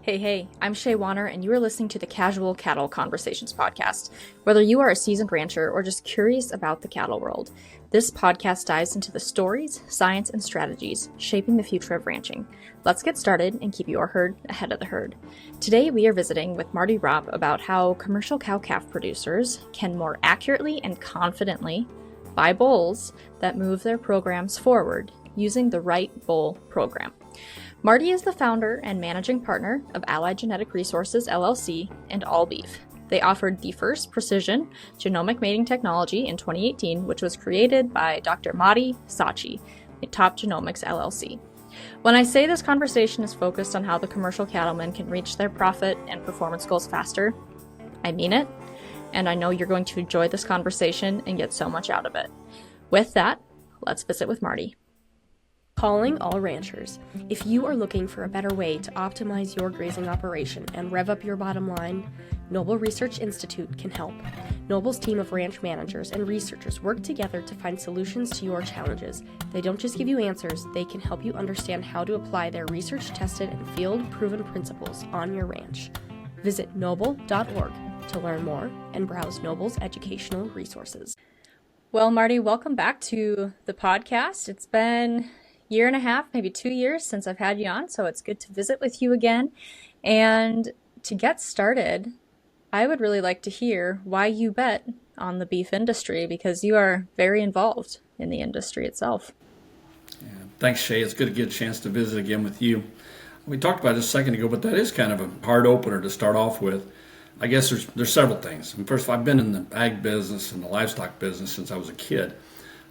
Hey, I'm Shaye Wanner, and you are listening to the Casual Cattle Conversations podcast. Whether you are a seasoned rancher or just curious about the cattle world, this podcast dives into the stories, science, and strategies shaping the future of ranching. Let's get started and keep your herd ahead of the herd. Today, we are visiting with Marty Ropp about how commercial cow-calf producers can more accurately and confidently buy bulls that move their programs forward using the right bull program. Marty is the founder and managing partner of Allied Genetic Resources, LLC, and All Beef. They offered the first precision genomic mating technology in 2018, which was created by Dr. Marty Ropp at Top Genomics, LLC. When I say this conversation is focused on how the commercial cattlemen can reach their profit and performance goals faster, I mean it, and I know you're going to enjoy this conversation and get so much out of it. With that, let's visit with Marty. Calling all ranchers. If you are looking for a better way to optimize your grazing operation and rev up your bottom line, Noble Research Institute can help. Noble's team of ranch managers and researchers work together to find solutions to your challenges. They don't just give you answers, they can help you understand how to apply their research-tested and field-proven principles on your ranch. Visit noble.org to learn more and browse Noble's educational resources. Well, Marty, welcome back to the podcast. It's been year and a half, maybe 2 years since I've had you on, so it's good to visit with you again. And to get started, I would really like to hear why you bet on the beef industry, because you are very involved in the industry itself. Yeah, thanks, Shaye. It's good to get a chance to visit again with you. We talked about it just a second ago, but that is kind of a hard opener to start off with. I guess there's several things. And first, I've been in the ag business and the livestock business since I was a kid.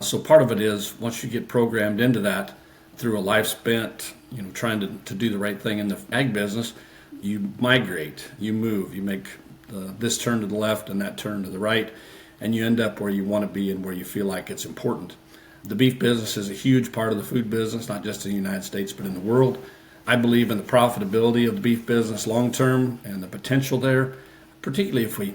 So part of it is once you get programmed into that, through a life spent, trying to do the right thing in the ag business, you migrate, you move, you make this turn to the left and that turn to the right, and you end up where you want to be and where you feel like it's important. The beef business is a huge part of the food business, not just in the United States, but in the world. I believe in the profitability of the beef business long term and the potential there, particularly if we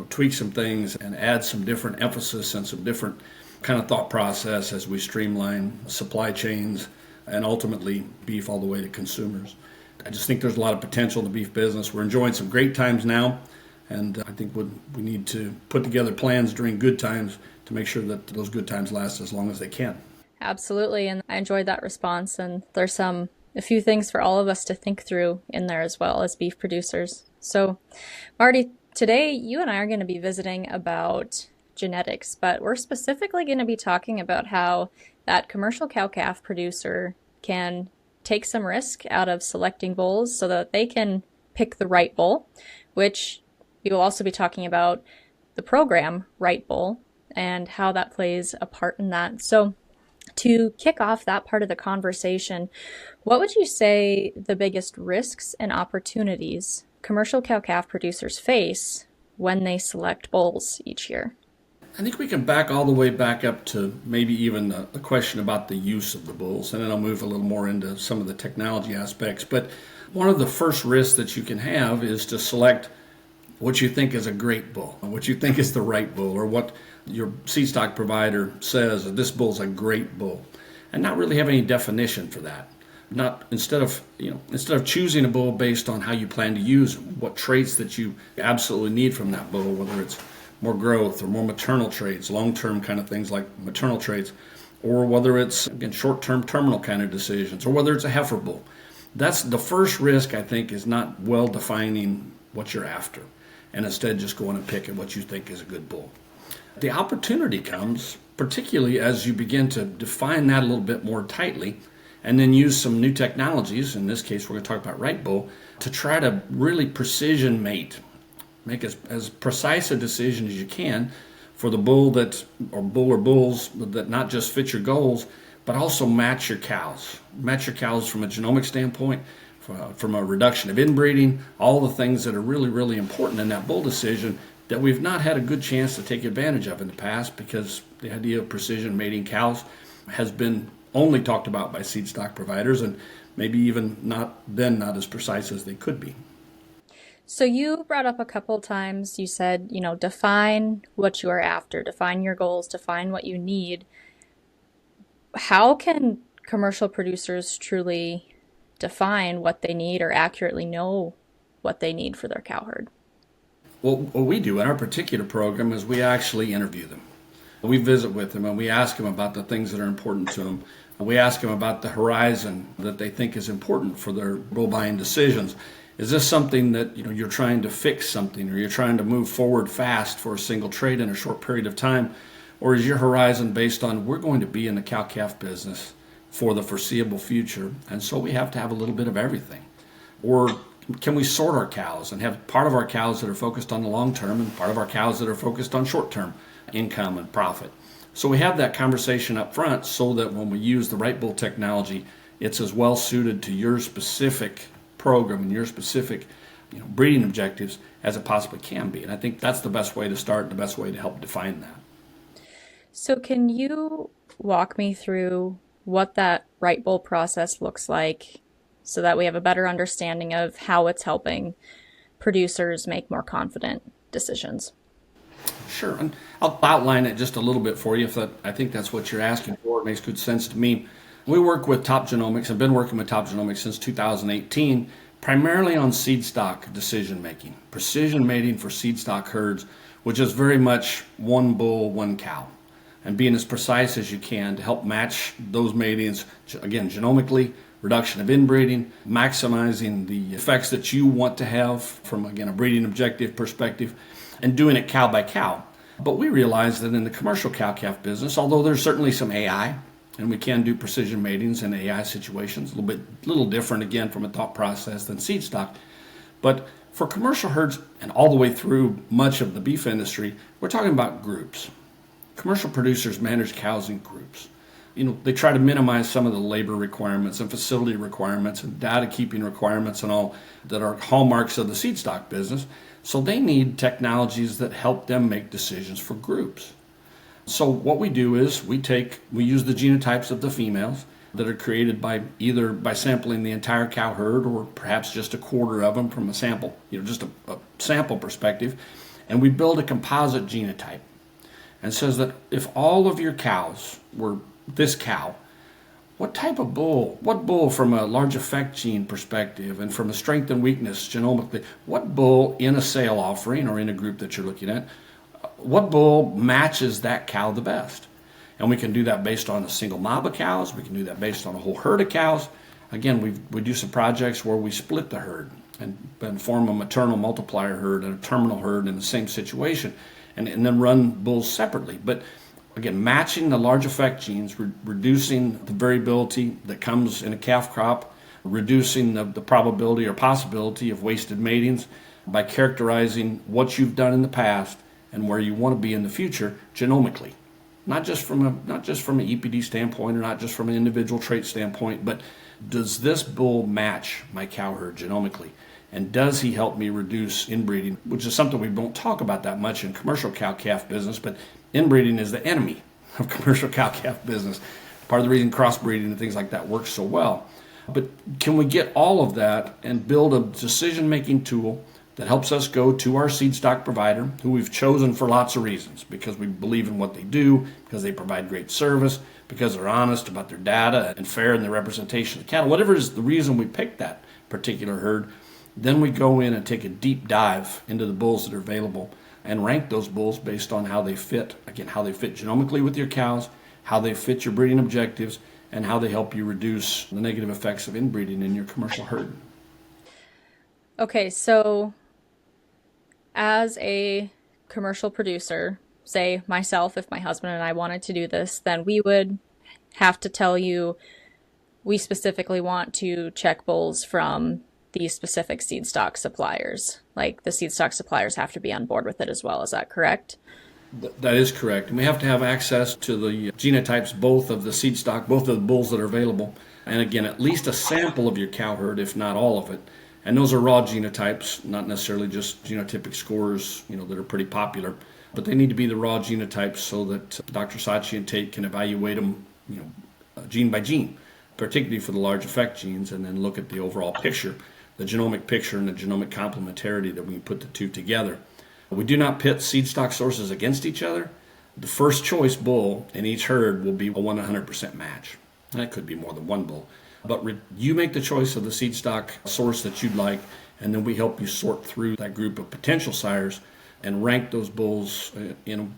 tweak some things and add some different emphasis and some different kind of thought process as we streamline supply chains and ultimately beef all the way to consumers. I just think there's a lot of potential in the beef business. We're enjoying some great times now, and I think we need to put together plans during good times to make sure that those good times last as long as they can. Absolutely, and I enjoyed that response, and there's a few things for all of us to think through in there as well as beef producers. So, Marty, today you and I are going to be visiting about genetics, but we're specifically going to be talking about how that commercial cow-calf producer can take some risk out of selecting bulls so that they can pick the right bull, which we will also be talking about the program Right Bull and how that plays a part in that. So to kick off that part of the conversation, what would you say the biggest risks and opportunities commercial cow-calf producers face when they select bulls each year? I think we can back all the way back up to maybe even the question about the use of the bulls, and then I'll move a little more into some of the technology aspects. But one of the first risks that you can have is to select what you think is a great bull, what you think is the right bull, or what your Seedstock provider says that this bull's a great bull, and not really have any definition for that. Instead of choosing a bull based on how you plan to use them, what traits that you absolutely need from that bull, whether it's more growth or more maternal traits, long-term kind of things like maternal traits, or whether it's, again, short-term terminal kind of decisions, or whether it's a heifer bull. That's the first risk, I think, is not well defining what you're after, and instead just going and picking what you think is a good bull. The opportunity comes, particularly as you begin to define that a little bit more tightly, and then use some new technologies, in this case we're going to talk about Right Bull, to try to really precision mate. Make as precise a decision as you can for the bull or bulls that not just fit your goals, but also match your cows. Match your cows from a genomic standpoint, from a reduction of inbreeding, all the things that are really, really important in that bull decision that we've not had a good chance to take advantage of in the past, because the idea of precision mating cows has been only talked about by Seedstock providers, and maybe even not as precise as they could be. So you brought up a couple times, you said, define what you are after, define your goals, define what you need. How can commercial producers truly define what they need or accurately know what they need for their cow herd? Well, what we do in our particular program is we actually interview them. We visit with them and we ask them about the things that are important to them. We ask them about the horizon that they think is important for their bull buying decisions. Is this something that you're trying to fix something, or you're trying to move forward fast for a single trade in a short period of time? Or is your horizon based on, we're going to be in the cow-calf business for the foreseeable future, and so we have to have a little bit of everything? Or can we sort our cows and have part of our cows that are focused on the long term and part of our cows that are focused on short term income and profit? So we have that conversation up front so that when we use the right bull technology, it's as well suited to your specific program and your specific breeding objectives as it possibly can be. And I think that's the best way to start, the best way to help define that. So can you walk me through what that right bull process looks like so that we have a better understanding of how it's helping producers make more confident decisions? Sure, and I'll outline it just a little bit for you if I think that's what you're asking for. It makes good sense to me. We work with Top Genomics. I've been working with Top Genomics since 2018, primarily on Seedstock decision making, precision mating for Seedstock herds, which is very much one bull, one cow, and being as precise as you can to help match those matings, again, genomically, reduction of inbreeding, maximizing the effects that you want to have from, again, a breeding objective perspective, and doing it cow by cow. But we realize that in the commercial cow-calf business, although there's certainly some AI, and we can do precision matings in AI situations, a little different again from a thought process than Seedstock. But for commercial herds and all the way through much of the beef industry, we're talking about groups. Commercial producers manage cows in groups. They try to minimize some of the labor requirements and facility requirements and data keeping requirements and all that are hallmarks of the Seedstock business. So they need technologies that help them make decisions for groups. So what we do is we use the genotypes of the females that are created by either by sampling the entire cow herd or perhaps just a quarter of them from a sample, just a sample perspective, and we build a composite genotype. And says that if all of your cows were this cow, what bull from a large effect gene perspective and from a strength and weakness genomically, what bull in a sale offering or in a group that you're looking at, what bull matches that cow the best? And we can do that based on a single mob of cows. We can do that based on a whole herd of cows. Again, we do some projects where we split the herd and form a maternal multiplier herd and a terminal herd in the same situation, and then run bulls separately. But again, matching the large effect genes, reducing the variability that comes in a calf crop, reducing the probability or possibility of wasted matings by characterizing what you've done in the past and where you want to be in the future genomically. Not just from an EPD standpoint or not just from an individual trait standpoint, but does this bull match my cow herd genomically? And does he help me reduce inbreeding, which is something we don't talk about that much in commercial cow-calf business, but inbreeding is the enemy of commercial cow-calf business. Part of the reason crossbreeding and things like that works so well. But can we get all of that and build a decision-making tool that helps us go to our Seedstock provider, who we've chosen for lots of reasons, because we believe in what they do, because they provide great service, because they're honest about their data and fair in their representation of cattle, whatever is the reason we picked that particular herd. Then we go in and take a deep dive into the bulls that are available and rank those bulls based on how they fit, again, how they fit genomically with your cows, how they fit your breeding objectives, and how they help you reduce the negative effects of inbreeding in your commercial herd. Okay, so as a commercial producer, say myself, if my husband and I wanted to do this, then we would have to tell you we specifically want to check bulls from these specific Seedstock suppliers. Like the Seedstock suppliers have to be on board with it as well. Is that correct? That is correct. And we have to have access to the genotypes, both of the Seedstock, both of the bulls that are available. And again, at least a sample of your cow herd, if not all of it. And those are raw genotypes, not necessarily just genotypic scores, that are pretty popular. But they need to be the raw genotypes so that Dr. Sachi and Tate can evaluate them, gene by gene, particularly for the large effect genes, and then look at the overall picture, the genomic picture and the genomic complementarity that we can put the two together. We do not pit Seedstock sources against each other. The first choice bull in each herd will be a 100% match. That could be more than one bull. But you make the choice of the seed stock source that you'd like, and then we help you sort through that group of potential sires and rank those bulls in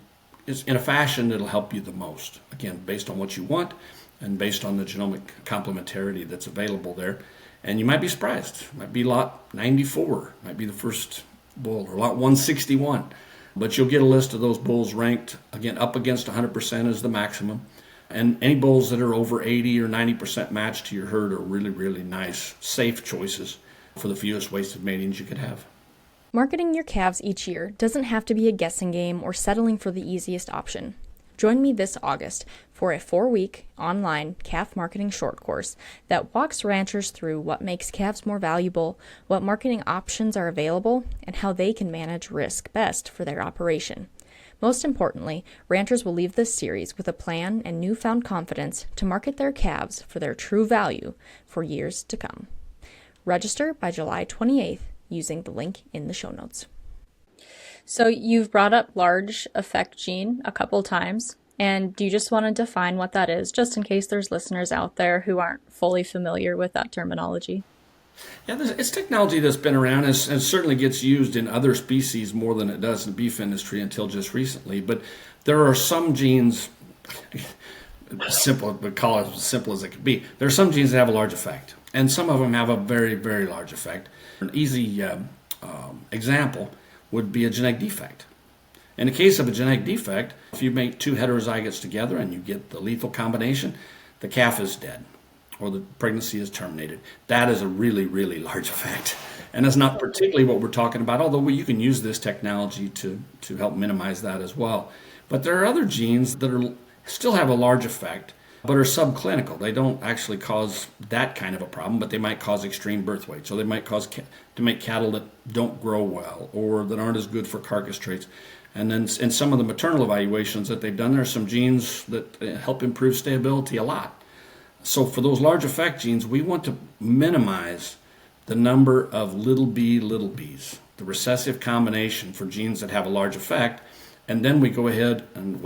a fashion that'll help you the most. Again, based on what you want and based on the genomic complementarity that's available there. And you might be surprised. It might be lot 94, might be the first bull, or lot 161. But you'll get a list of those bulls ranked, again, up against 100% is the maximum. And any bulls that are over 80 or 90% matched to your herd are really, really nice, safe choices for the fewest wasted matings you could have. Marketing your calves each year doesn't have to be a guessing game or settling for the easiest option. Join me this August for a 4-week online calf marketing short course that walks ranchers through what makes calves more valuable, what marketing options are available, and how they can manage risk best for their operation. Most importantly, ranchers will leave this series with a plan and newfound confidence to market their calves for their true value for years to come. Register by July 28th using the link in the show notes. So you've brought up large effect gene a couple times, and do you just want to define what that is, just in case there's listeners out there who aren't fully familiar with that terminology? Yeah, it's technology that's been around and certainly gets used in other species more than it does in the beef industry until just recently. But there are some genes, simple, but call it as simple as it could be. There are some genes that have a large effect, and some of them have a very, very large effect. An easy example would be a genetic defect. In the case of a genetic defect, if you make two heterozygotes together and you get the lethal combination, the calf is dead or the pregnancy is terminated. That is a really, really large effect. And that's not particularly what we're talking about, although you can use this technology to help minimize that as well. But there are other genes that still have a large effect, but are subclinical. They don't actually cause that kind of a problem, but they might cause extreme birth weight. So they might cause to make cattle that don't grow well or that aren't as good for carcass traits. And then in some of the maternal evaluations that they've done, there are some genes that help improve stability a lot. So for those large effect genes, we want to minimize the number of little b's, the recessive combination for genes that have a large effect. And then we go ahead and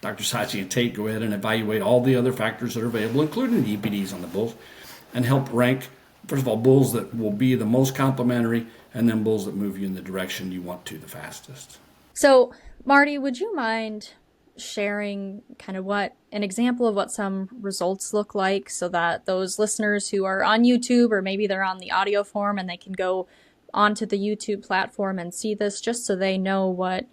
Dr. Saatchi and Tate go ahead and evaluate all the other factors that are available, including the EPDs on the bulls, and help rank, first of all, bulls that will be the most complementary, and then bulls that move you in the direction you want to the fastest. So, Marty, would you mind sharing kind of an example of what some results look like so that those listeners who are on YouTube, or maybe they're on the audio form and they can go onto the YouTube platform and see this, just so they know what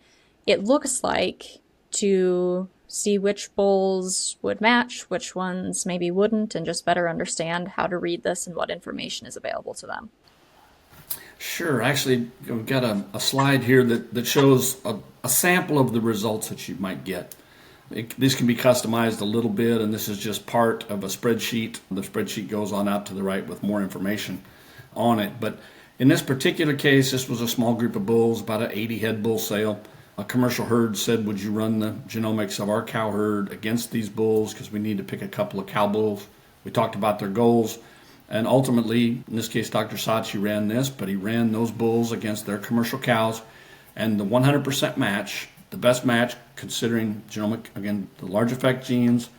it looks like to see which bulls would match, which ones maybe wouldn't, and just better understand how to read this and what information is available to them? Sure. Actually, we've got a slide here that shows a sample of the results that you might get. These can be customized a little bit, and this is just part of a spreadsheet. The spreadsheet goes on out to the right with more information on it. But in this particular case, this was a small group of bulls, about an 80 head bull sale. A commercial herd said, would you run the genomics of our cow herd against these bulls, because we need to pick a couple of cow bulls. We talked about their goals, and ultimately, in this case, Dr. Saatchi ran this, but he ran those bulls against their commercial cows, and the 100% match, the best match considering genomic, again, the large effect genes,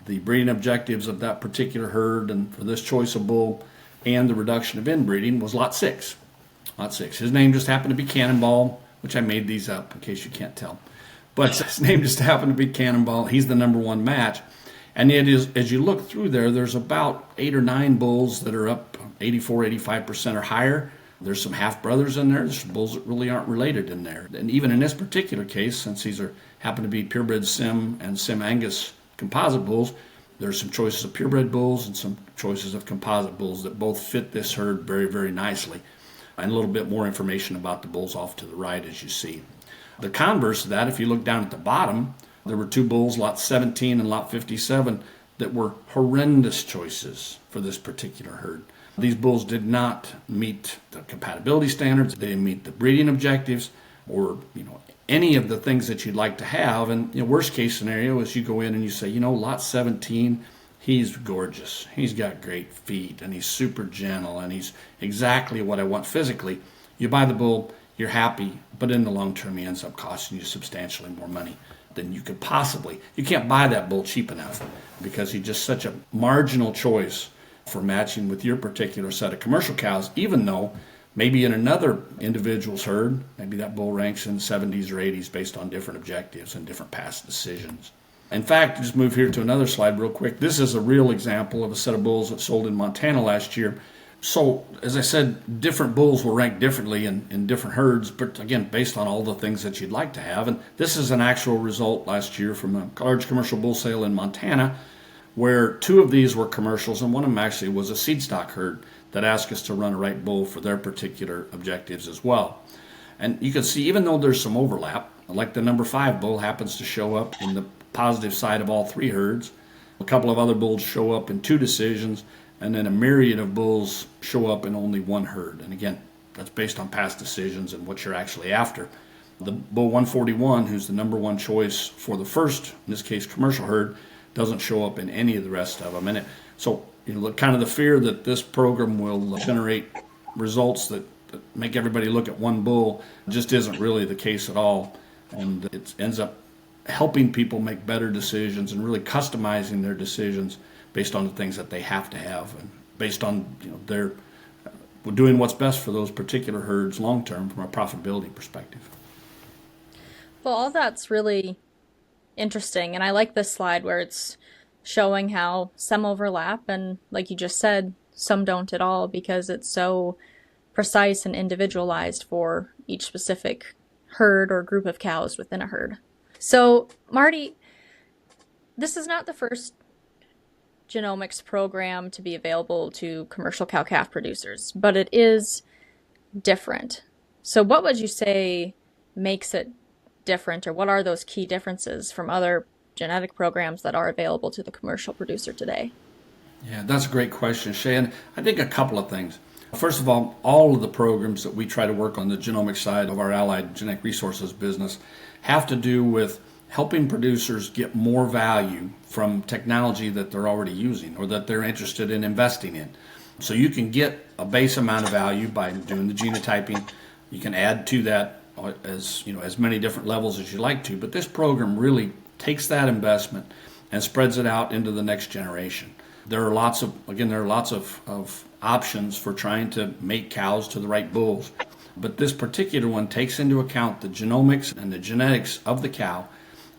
the breeding objectives of that particular herd, and for this choice of bull, and the reduction of inbreeding, was lot 6. Lot 6. His name just happened to be Cannonball, which I made these up in case you can't tell. But his name just happened to be Cannonball. He's the number one match. And it is, as you look through there's about 8 or 9 bulls that are up 84, 85% or higher. There's some half-brothers in there. There's some bulls that really aren't related in there. And even in this particular case, since these happen to be purebred Sim and Sim Angus composite bulls, there's some choices of purebred bulls and some choices of composite bulls that both fit this herd very, very nicely. And a little bit more information about the bulls off to the right as you see. The converse of that, if you look down at the bottom, there were 2 bulls, lot 17 and lot 57, that were horrendous choices for this particular herd. These bulls did not meet the compatibility standards. They didn't meet the breeding objectives or any of the things that you'd like to have. And worst case scenario is you go in and you say, lot 17, he's gorgeous. He's got great feet and he's super gentle and he's exactly what I want physically. You buy the bull, you're happy, but in the long term he ends up costing you substantially more money than you could possibly. You can't buy that bull cheap enough because he's just such a marginal choice for matching with your particular set of commercial cows, even though maybe in another individual's herd, maybe that bull ranks in the 70s or 80s based on different objectives and different past decisions. In fact, just move here to another slide real quick. This is a real example of a set of bulls that sold in Montana last year. So, as I said, different bulls will rank differently in different herds, but again, based on all the things that you'd like to have. And this is an actual result last year from a large commercial bull sale in Montana, where 2 of these were commercials, and one of them actually was a Seedstock herd that asked us to run a right bull for their particular objectives as well. And you can see, even though there's some overlap, like the number 5 bull happens to show up in the positive side of all 3 herds, a couple of other bulls show up in 2 decisions, and then a myriad of bulls show up in only 1 herd. And again, that's based on past decisions and what you're actually after. The bull 141, who's the number 1 choice for the first, in this case, commercial herd, doesn't show up in any of the rest of them. And so, kind of the fear that this program will generate results that make everybody look at 1 bull just isn't really the case at all. And it ends up helping people make better decisions and really customizing their decisions based on the things that they have to have, and based on their doing what's best for those particular herds long term from a profitability perspective. Well, all that's really interesting, and I like this slide where it's showing how some overlap, and like you just said, some don't at all, because it's so precise and individualized for each specific herd or group of cows within a herd. So, Marty, this is not the first genomics program to be available to commercial cow-calf producers, but it is different. So what would you say makes it different, or what are those key differences from other genetic programs that are available to the commercial producer today? Yeah, that's a great question, Shaye. And I think a couple of things. First of all of the programs that we try to work on the genomic side of our allied genetic resources business have to do with helping producers get more value from technology that they're already using or that they're interested in investing in. So you can get a base amount of value by doing the genotyping. You can add to that as many different levels as you like to, but this program really takes that investment and spreads it out into the next generation. There are lots of options for trying to mate cows to the right bulls, but this particular one takes into account the genomics and the genetics of the cow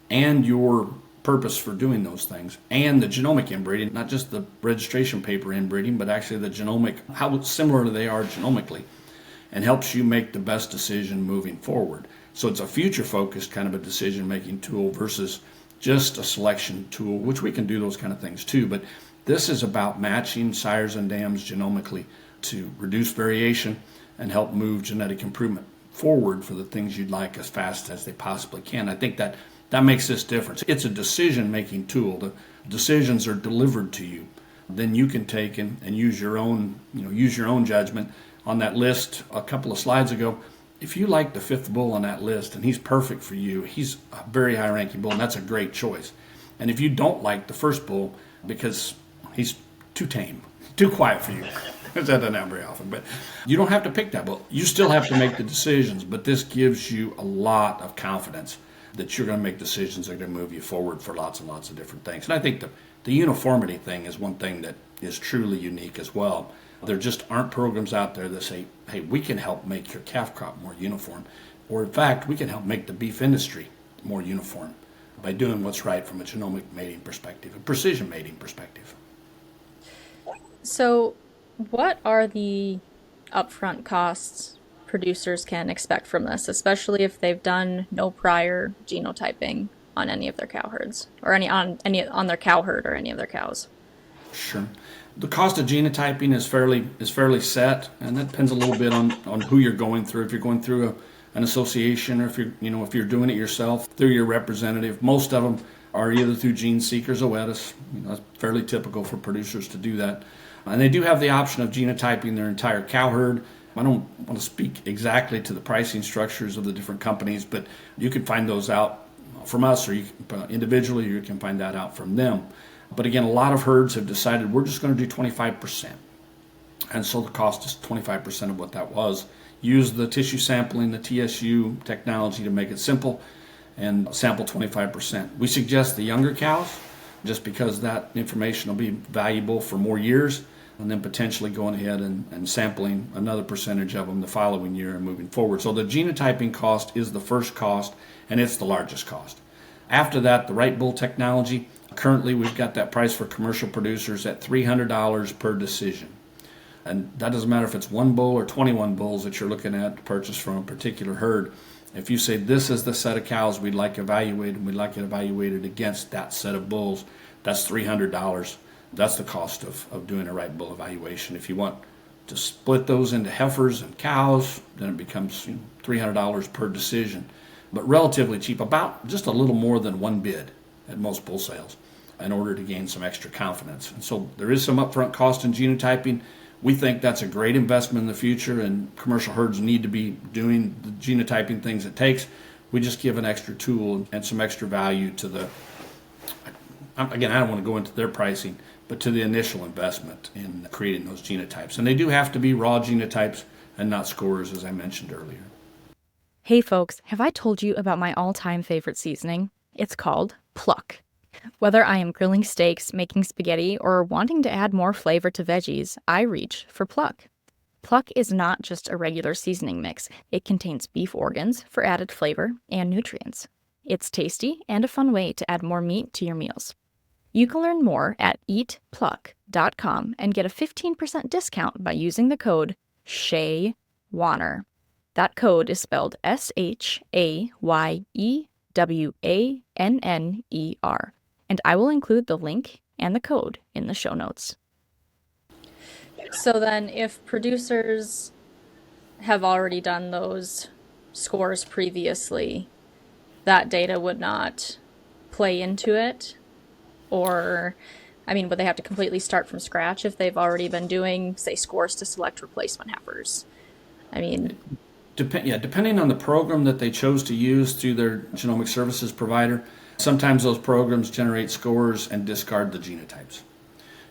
and your purpose for doing those things, and the genomic inbreeding, not just the registration paper inbreeding, but actually the genomic, how similar they are genomically, and helps you make the best decision moving forward. So it's a future-focused kind of a decision-making tool versus just a selection tool, which we can do those kind of things too, but this is about matching sires and dams genomically to reduce variation and help move genetic improvement forward for the things you'd like as fast as they possibly can. I think that makes this difference. It's a decision-making tool. The decisions are delivered to you. Then you can take and use your own judgment. On that list a couple of slides ago, if you like the 5th bull on that list and he's perfect for you, he's a very high-ranking bull, and that's a great choice. And if you don't like the 1st bull because he's too tame, too quiet for you, that doesn't happen very often, but you don't have to pick that bull. You still have to make the decisions, but this gives you a lot of confidence that you're going to make decisions that are going to move you forward for lots and lots of different things. And I think the uniformity thing is one thing that is truly unique as well. There just aren't programs out there that say, hey, we can help make your calf crop more uniform, or in fact, we can help make the beef industry more uniform by doing what's right from a genomic mating perspective, a precision mating perspective. So what are the upfront costs producers can expect from this, especially if they've done no prior genotyping on any of their cow herds, or on their cow herd or any of their cows? Sure. The cost of genotyping is fairly set, and that depends a little bit on who you're going through. If you're going through an association, or if you're doing it yourself through your representative, most of them are either through GeneSeek or Zoetis. That's fairly typical for producers to do that. And they do have the option of genotyping their entire cow herd. I don't want to speak exactly to the pricing structures of the different companies, but you can find those out from us, or you can, individually, you can find that out from them. But again, a lot of herds have decided we're just going to do 25%. And so the cost is 25% of what that was. Use the tissue sampling, the TSU technology to make it simple, and sample 25%. We suggest the younger cows, just because that information will be valuable for more years. and then potentially going ahead and sampling another percentage of them the following year and moving forward. So the genotyping cost is the first cost, and it's the largest cost. After that, the right bull technology, currently we've got that price for commercial producers at $300 per decision. And that doesn't matter if it's one bull or 21 bulls that you're looking at to purchase from a particular herd. If you say this is the set of cows we'd like evaluated, and we'd like it evaluated against that set of bulls, that's $300. That's the cost of doing a right bull evaluation. If you want to split those into heifers and cows, then it becomes $300 per decision. But relatively cheap, about just a little more than one bid at most bull sales in order to gain some extra confidence. And so there is some upfront cost in genotyping. We think that's a great investment in the future, and commercial herds need to be doing the genotyping things it takes. We just give an extra tool and some extra value to the, again, I don't want to go into their pricing, but to the initial investment in creating those genotypes. And they do have to be raw genotypes and not scores, as I mentioned earlier. Hey folks, have I told you about my all-time favorite seasoning? It's called Pluck. Whether I am grilling steaks, making spaghetti, or wanting to add more flavor to veggies, I reach for Pluck. Pluck is not just a regular seasoning mix. It contains beef organs for added flavor and nutrients. It's tasty and a fun way to add more meat to your meals. You can learn more at eatpluck.com and get a 15% discount by using the code Shaye Wanner. That code is spelled SHAYEWANNER, and I will include the link and the code in the show notes. So then if producers have already done those scores previously, that data would not play into it? Or, I mean, would they have to completely start from scratch if they've already been doing, say, scores to select replacement heifers? I mean... Depending on the program that they chose to use through their genomic services provider, sometimes those programs generate scores and discard the genotypes.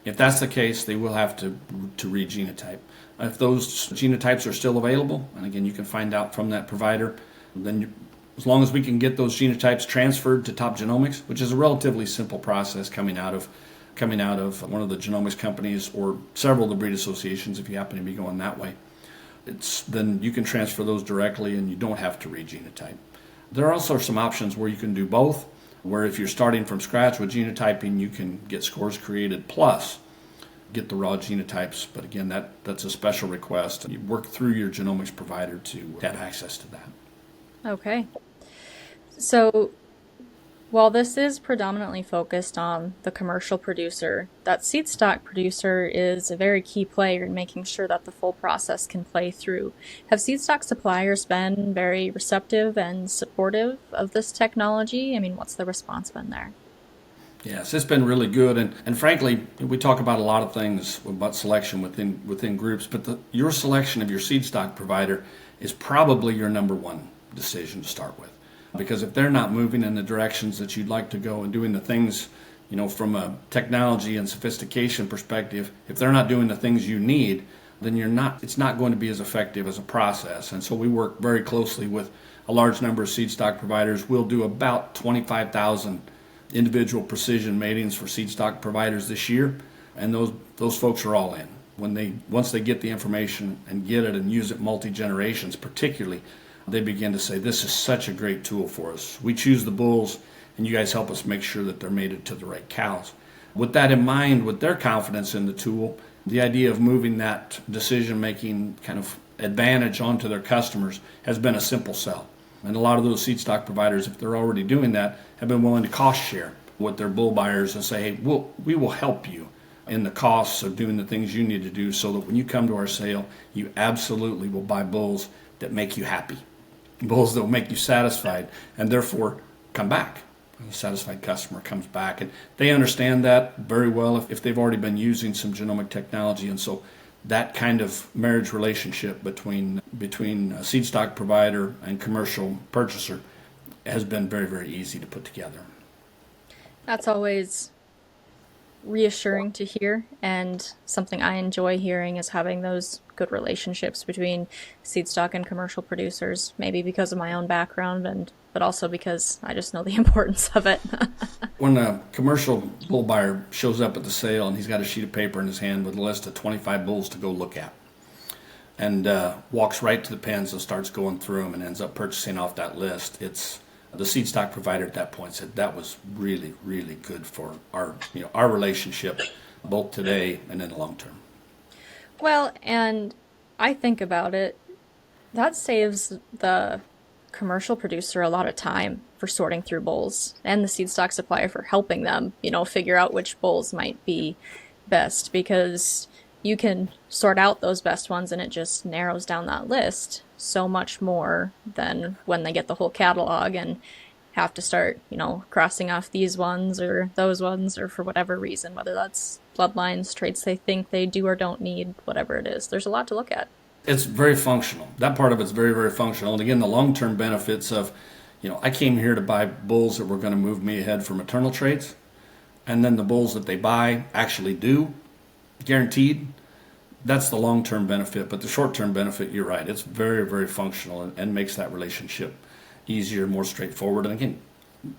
If that's the case, they will have to re-genotype. If those genotypes are still available, and again, you can find out from that provider, then as long as we can get those genotypes transferred to Top Genomics, which is a relatively simple process coming out of one of the genomics companies or several of the breed associations, if you happen to be going that way, then you can transfer those directly and you don't have to re-genotype. There are also some options where you can do both, where if you're starting from scratch with genotyping, you can get scores created plus get the raw genotypes. But again, that's a special request. You work through your genomics provider to get access to that. Okay. So while this is predominantly focused on the commercial producer, that Seedstock producer is a very key player in making sure that the full process can play through. Have Seedstock suppliers been very receptive and supportive of this technology? I mean, what's the response been there? Yes, it's been really good, and frankly, we talk about a lot of things about selection within groups, but your selection of your Seedstock provider is probably your number one decision to start with. Because if they're not moving in the directions that you'd like to go and doing the things, from a technology and sophistication perspective, if they're not doing the things you need, then it's not going to be as effective as a process. And so we work very closely with a large number of Seedstock providers. We'll do about 25,000 individual precision matings for Seedstock providers this year, and those folks are all in. Once they get the information and get it and use it multi-generations particularly, they begin to say, this is such a great tool for us. We choose the bulls, and you guys help us make sure that they're mated to the right cows. With that in mind, with their confidence in the tool, the idea of moving that decision-making kind of advantage onto their customers has been a simple sell. And a lot of those Seedstock providers, if they're already doing that, have been willing to cost share with their bull buyers and say, hey, we will help you in the costs of doing the things you need to do so that when you come to our sale, you absolutely will buy bulls that make you happy. Bulls that will make you satisfied and therefore come back. A satisfied customer comes back, and they understand that very well if they've already been using some genomic technology. And so that kind of marriage relationship between a Seedstock provider and commercial purchaser has been very, very easy to put together. That's always reassuring to hear, and something I enjoy hearing is having those good relationships between Seedstock and commercial producers, maybe because of my own background, but also because I just know the importance of it. When a commercial bull buyer shows up at the sale and he's got a sheet of paper in his hand with a list of 25 bulls to go look at, and walks right to the pens and starts going through them and ends up purchasing off that list, it's the Seedstock provider at that point said that was really, really good for our relationship, both today and in the long term. Well, and I think about it, that saves the commercial producer a lot of time for sorting through bulls, and the Seedstock supplier for helping them, figure out which bulls might be best, because you can sort out those best ones and it just narrows down that list so much more than when they get the whole catalog and have to start, crossing off these ones or those ones, or for whatever reason, whether that's bloodlines, traits they think they do or don't need, whatever it is. There's a lot to look at. It's very functional. That part of it's very, very functional. And again, the long-term benefits of, I came here to buy bulls that were going to move me ahead for maternal traits, and then the bulls that they buy actually do, guaranteed. That's the long-term benefit. But the short-term benefit, you're right, it's very, very functional and makes that relationship easier, more straightforward. And again,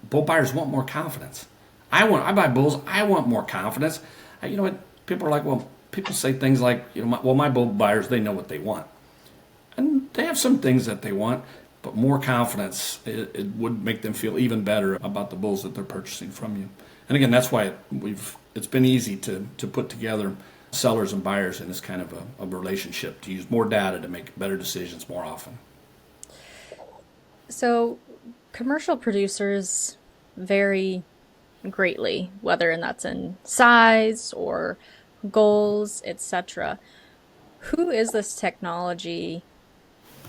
bull buyers want more confidence. I buy bulls, I want more confidence. You know what? People are like, well, people say things like, my bull buyers, they know what they want. And they have some things that they want, but more confidence, it would make them feel even better about the bulls that they're purchasing from you. And again, that's why it's been easy to put together sellers and buyers in this kind of a relationship, to use more data to make better decisions more often. So commercial producers vary greatly, whether that's in size or goals, etc. Who is this technology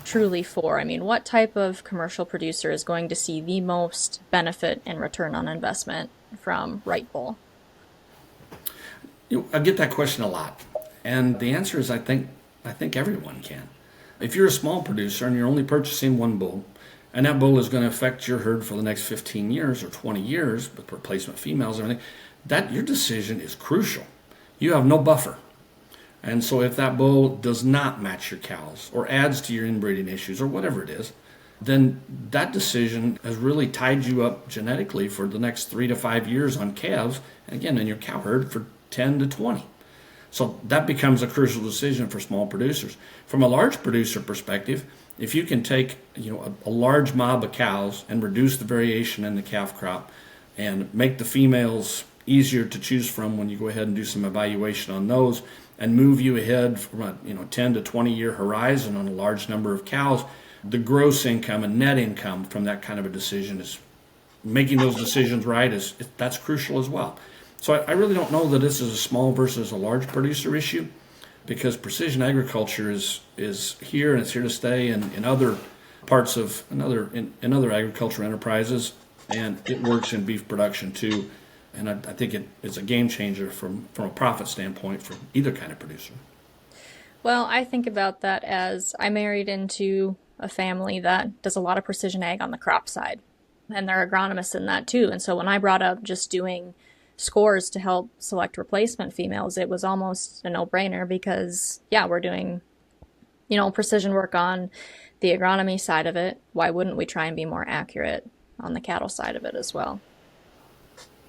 truly for? I mean, what type of commercial producer is going to see the most benefit and return on investment from Right Bull? I get that question a lot, and the answer is I think everyone can. If you're a small producer and you're only purchasing one bull, and that bull is going to affect your herd for the next 15 years or 20 years with replacement females and everything, that your decision is crucial. You have no buffer. And so if that bull does not match your cows or adds to your inbreeding issues or whatever it is, then that decision has really tied you up genetically for the next 3 to 5 years on calves, and again, in your cow herd for 10 to 20. So that becomes a crucial decision for small producers. From a large producer perspective, if you can take a large mob of cows and reduce the variation in the calf crop and make the females easier to choose from when you go ahead and do some evaluation on those, and move you ahead from a 10 to 20 year horizon on a large number of cows, the gross income and net income from that kind of a decision is making those decisions right, that's crucial as well. So I really don't know that this is a small versus a large producer issue, because precision agriculture is here, and it's here to stay in other parts of in other agricultural enterprises, and it works in beef production too. And I think it's a game changer from a profit standpoint for either kind of producer. Well, I think about that as I married into a family that does a lot of precision ag on the crop side, and they're agronomists in that too. And so when I brought up just doing scores to help select replacement females, it was almost a no-brainer, because we're doing precision work on the agronomy side of it. Why wouldn't we try and be more accurate on the cattle side of it as well?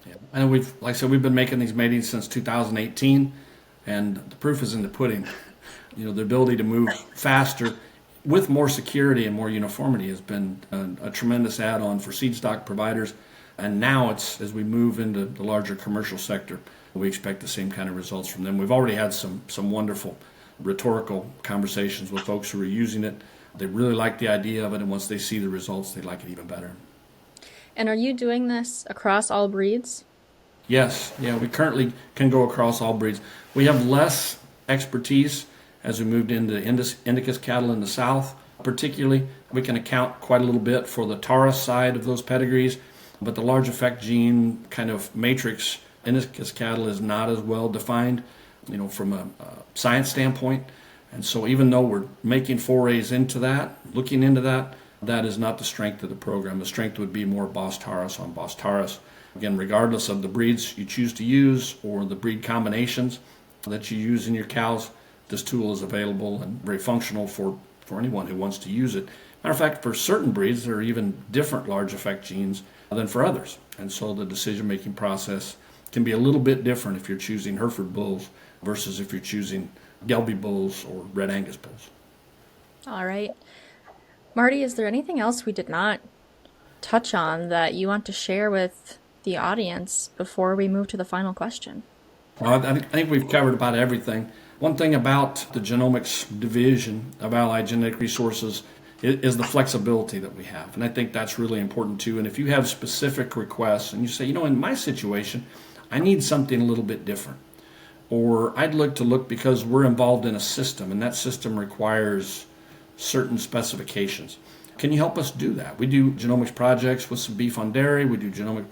Yeah. And we've been making these matings since 2018, and the proof is in the pudding. The ability to move faster with more security and more uniformity has been a tremendous add-on for Seedstock providers. And now as we move into the larger commercial sector, we expect the same kind of results from them. We've already had some wonderful rhetorical conversations with folks who are using it. They really like the idea of it, and once they see the results, they like it even better. And are you doing this across all breeds? Yes. Yeah, we currently can go across all breeds. We have less expertise as we moved into Indicus cattle in the south. Particularly, we can account quite a little bit for the Taurus side of those pedigrees, but the large effect gene kind of matrix Indicus cattle is not as well defined, from a science standpoint. And so even though we're making forays into that, looking into that, that is not the strength of the program. The strength would be more Bos Taurus on Bos Taurus. Again, regardless of the breeds you choose to use or the breed combinations that you use in your cows, this tool is available and very functional for anyone who wants to use it. Matter of fact, for certain breeds, there are even different large effect genes than for others. And so the decision-making process can be a little bit different if you're choosing Hereford bulls versus if you're choosing Gelbvieh bulls or Red Angus bulls. All right. Marty, is there anything else we did not touch on that you want to share with the audience before we move to the final question? Well, I think we've covered about everything. One thing about the genomics division of Allied Genetic Resources is the flexibility that we have. And I think that's really important too. And if you have specific requests and you say, in my situation, I need something a little bit different. Or I'd look because we're involved in a system and that system requires certain specifications. Can you help us do that? We do genomics projects with some beef on dairy. We do genomic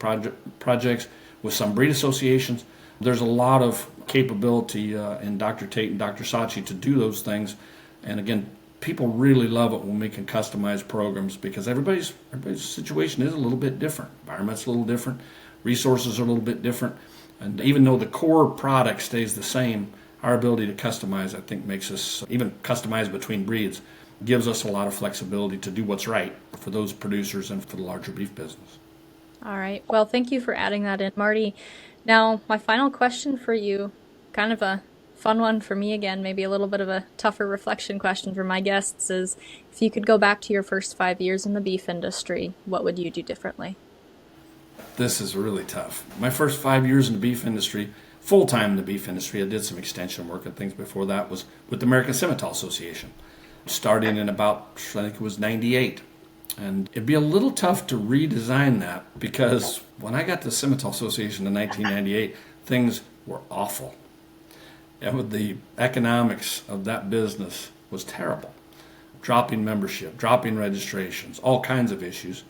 projects with some breed associations. There's a lot of capability in Dr. Tate and Dr. Sachi to do those things. And again, people really love it when we can customize programs because everybody's situation is a little bit different. Environment's a little different. Resources are a little bit different. And even though the core product stays the same, our ability to customize, I think, makes us, even customize between breeds, gives us a lot of flexibility to do what's right for those producers and for the larger beef business. All right. Well, thank you for adding that in, Marty. Now, my final question for you, kind of a fun one for me again, maybe a little bit of a tougher reflection question for my guests, is if you could go back to your first 5 years in the beef industry, what would you do differently? This is really tough. My first 5 years in the beef industry, full-time in the beef industry, I did some extension work and things before that, was with the American Simmental Association, starting in about, I think it was 98. And it'd be a little tough to redesign that because when I got to the Simmental Association in 1998, things were awful. And the economics of that business was terrible. Dropping membership, dropping registrations, all kinds of issues.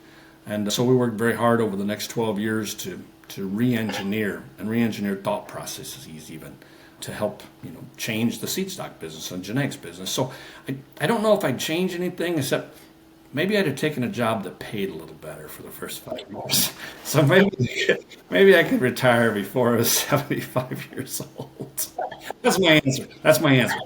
And so we worked very hard over the next 12 years to re-engineer thought processes even to help change the Seedstock business and genetics business. So I don't know if I'd change anything except maybe I'd have taken a job that paid a little better for the first 5 years. So maybe I could retire before I was 75 years old. That's my answer.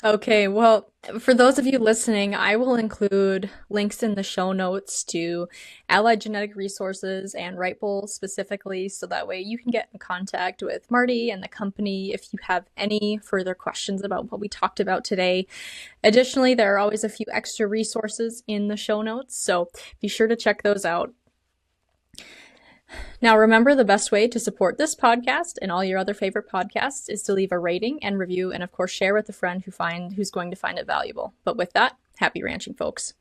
Okay, well, for those of you listening, I will include links in the show notes to Allied Genetic Resources and Right Bull specifically, so that way you can get in contact with Marty and the company if you have any further questions about what we talked about today. Additionally, there are always a few extra resources in the show notes, so be sure to check those out. Now, remember, the best way to support this podcast and all your other favorite podcasts is to leave a rating and review, and of course, share with a friend who's going to find it valuable. But with that, happy ranching, folks.